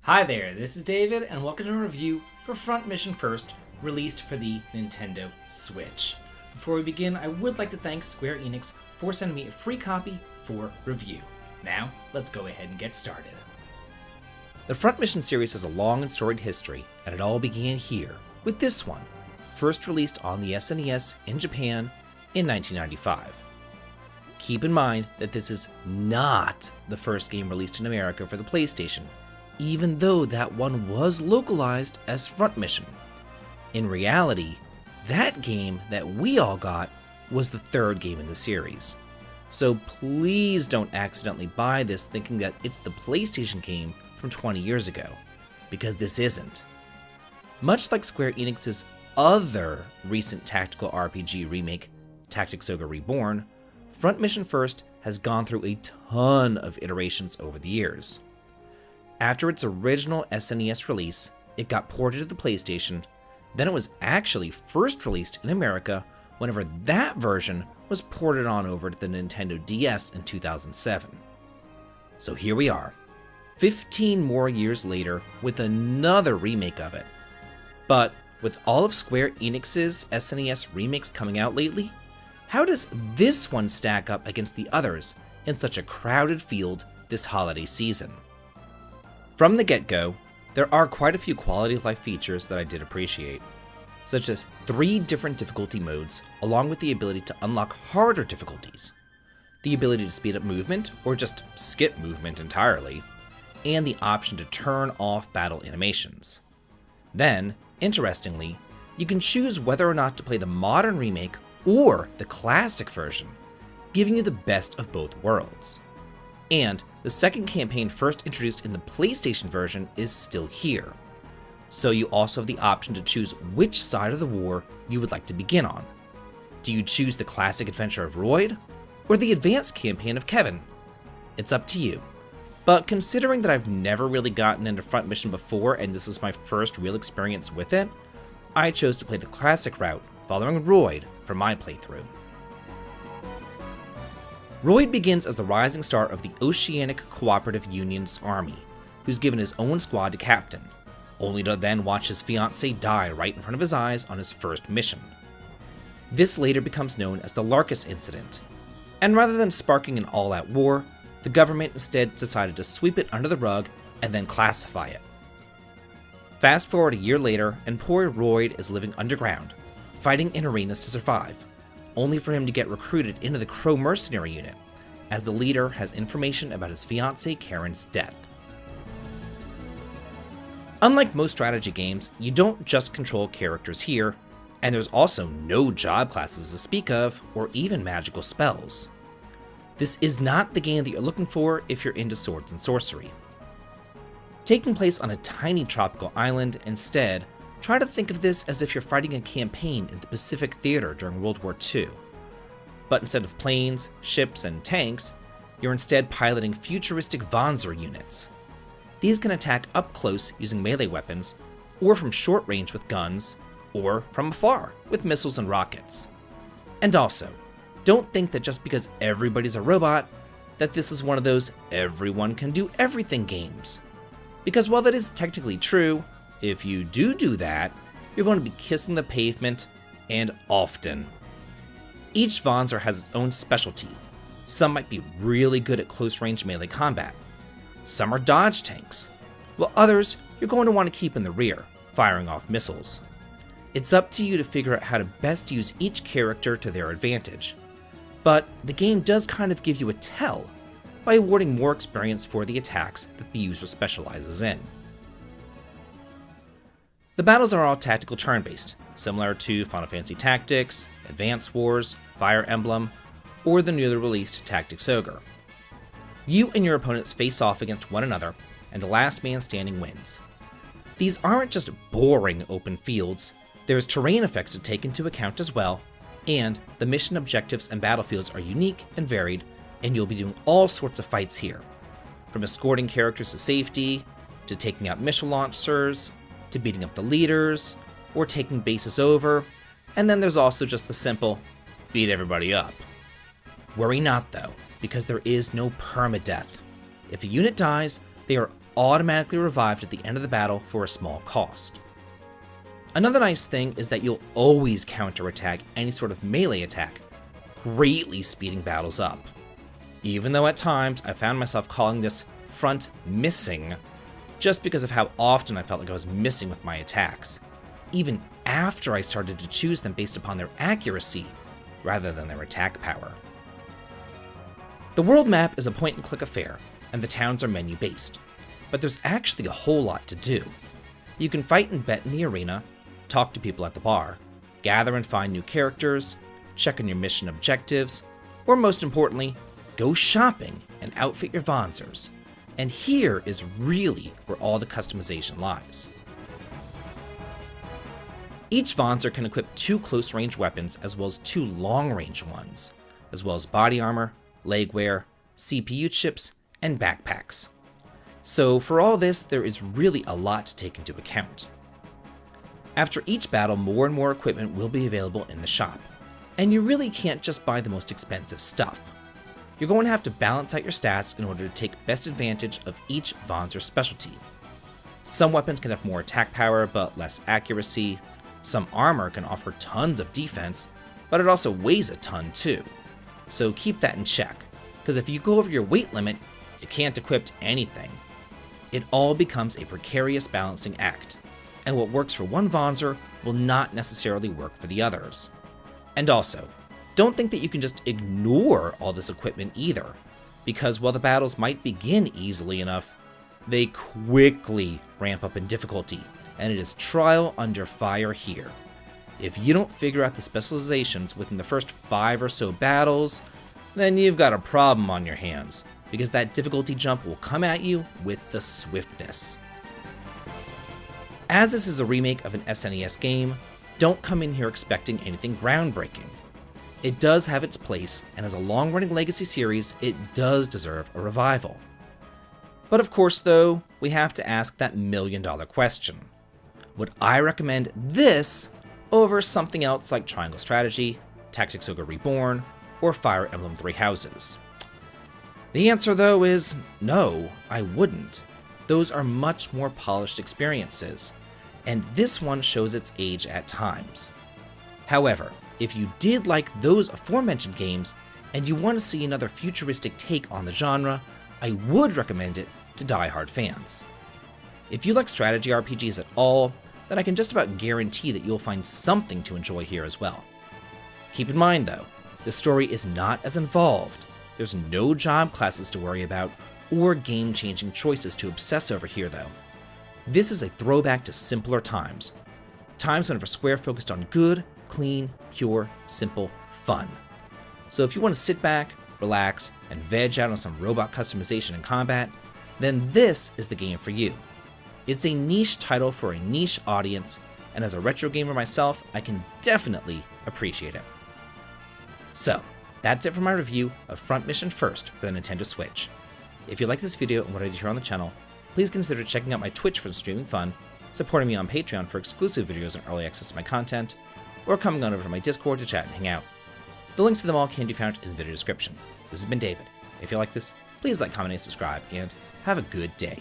Hi there, this is David, and welcome to a review for Front Mission First, released for the Nintendo Switch. Before we begin, I would like to thank Square Enix for sending me a free copy for review. Now, let's go ahead and get started. The Front Mission series has a long and storied history, and it all began here, with this one, first released on the SNES in Japan in 1995. Keep in mind that this is not the first game released in America for the PlayStation, even though that one was localized as Front Mission. In reality, that game that we all got was the third game in the series. So please don't accidentally buy this thinking that it's the PlayStation game from 20 years ago, because this isn't. Much like Square Enix's other recent tactical RPG remake, Tactics Ogre Reborn, Front Mission First has gone through a ton of iterations over the years. After its original SNES release, it got ported to the PlayStation, then it was actually first released in America whenever that version was ported on over to the Nintendo DS in 2007. So here we are, 15 more years later with another remake of it. But with all of Square Enix's SNES remakes coming out lately, how does this one stack up against the others in such a crowded field this holiday season? From the get-go, there are quite a few quality of life features that I did appreciate, such as 3 different difficulty modes along with the ability to unlock harder difficulties, the ability to speed up movement or just skip movement entirely, and the option to turn off battle animations. Then, interestingly, you can choose whether or not to play the modern remake or the classic version, giving you the best of both worlds. And the second campaign first introduced in the PlayStation version is still here, so you also have the option to choose which side of the war you would like to begin on. Do you choose the classic adventure of Royd, or the advanced campaign of Kevin? It's up to you, but considering that I've never really gotten into Front Mission before and this is my first real experience with it, I chose to play the classic route, following Royd for my playthrough. Royd begins as the rising star of the Oceanic Cooperative Union's army, who's given his own squad to captain, only to then watch his fiancée die right in front of his eyes on his first mission. This later becomes known as the Larkus Incident, and rather than sparking an all-out war, the government instead decided to sweep it under the rug and then classify it. Fast forward a year later, and poor Royd is living underground, fighting in arenas to survive, only for him to get recruited into the Crow Mercenary Unit, as the leader has information about his fiancée Karen's death. Unlike most strategy games, you don't just control characters here, and there's also no job classes to speak of, or even magical spells. This is not the game that you're looking for if you're into swords and sorcery. Taking place on a tiny tropical island, instead, try to think of this as if you're fighting a campaign in the Pacific Theater during World War II. But instead of planes, ships, and tanks, you're instead piloting futuristic Panzer units. These can attack up close using melee weapons, or from short range with guns, or from afar with missiles and rockets. And also, don't think that just because everybody's a robot, that this is one of those everyone can do everything games. Because while that is technically true, if you do that, you're going to be kissing the pavement, and often. Each Panzer has its own specialty. Some might be really good at close-range melee combat. Some are dodge tanks, while others you're going to want to keep in the rear, firing off missiles. It's up to you to figure out how to best use each character to their advantage. But the game does kind of give you a tell by awarding more experience for the attacks that the user specializes in. The battles are all tactical turn-based, similar to Final Fantasy Tactics, Advance Wars, Fire Emblem, or the newly released Tactics Ogre. You and your opponents face off against one another, and the last man standing wins. These aren't just boring open fields, there's terrain effects to take into account as well, and the mission objectives and battlefields are unique and varied, and you'll be doing all sorts of fights here, from escorting characters to safety, to taking out missile launchers, to beating up the leaders, or taking bases over, and then there's also just the simple, beat everybody up. Worry not though, because there is no permadeath. If a unit dies, they are automatically revived at the end of the battle for a small cost. Another nice thing is that you'll always counterattack any sort of melee attack, greatly speeding battles up. Even though at times I found myself calling this front missing, just because of how often I felt like I was missing with my attacks, even after I started to choose them based upon their accuracy rather than their attack power. The world map is a point-and-click affair, and the towns are menu-based, but there's actually a whole lot to do. You can fight and bet in the arena, talk to people at the bar, gather and find new characters, check on your mission objectives, or most importantly, go shopping and outfit your Vanzers. And here is really where all the customization lies. Each Vanzer can equip 2 close-range weapons as well as 2 long-range ones, as well as body armor, leg wear, CPU chips, and backpacks. So for all this, there is really a lot to take into account. After each battle, more and more equipment will be available in the shop, and you really can't just buy the most expensive stuff. You're going to have to balance out your stats in order to take best advantage of each Vanzer specialty. Some weapons can have more attack power but less accuracy, some armor can offer tons of defense, but it also weighs a ton too. So keep that in check, because if you go over your weight limit, you can't equip anything. It all becomes a precarious balancing act, and what works for one Vanzer will not necessarily work for the others. And also, don't think that you can just ignore all this equipment either, because while the battles might begin easily enough, they quickly ramp up in difficulty, and it is trial under fire here. If you don't figure out the specializations within the first 5 or so battles, then you've got a problem on your hands, because that difficulty jump will come at you with the swiftness. As this is a remake of an SNES game, don't come in here expecting anything groundbreaking. It does have its place, and as a long-running legacy series, it does deserve a revival. But of course, though, we have to ask that million-dollar question. Would I recommend this over something else like Triangle Strategy, Tactics Ogre Reborn, or Fire Emblem Three Houses? The answer, though, is no, I wouldn't. Those are much more polished experiences, and this one shows its age at times. However, if you did like those aforementioned games, and you want to see another futuristic take on the genre, I would recommend it to die-hard fans. If you like strategy RPGs at all, then I can just about guarantee that you'll find something to enjoy here as well. Keep in mind though, the story is not as involved, there's no job classes to worry about, or game-changing choices to obsess over here though. This is a throwback to simpler times. Times whenever Square focused on good, clean, pure, simple fun. So if you want to sit back, relax, and veg out on some robot customization and combat, then this is the game for you. It's a niche title for a niche audience, and as a retro gamer myself, I can definitely appreciate it. So, that's it for my review of Front Mission First for the Nintendo Switch. If you like this video and what I do here on the channel, please consider checking out my Twitch for some streaming fun, supporting me on Patreon for exclusive videos and early access to my content, or coming on over to my Discord to chat and hang out. The links to them all can be found in the video description. This has been David. If you like this, please like, comment, and subscribe, and have a good day.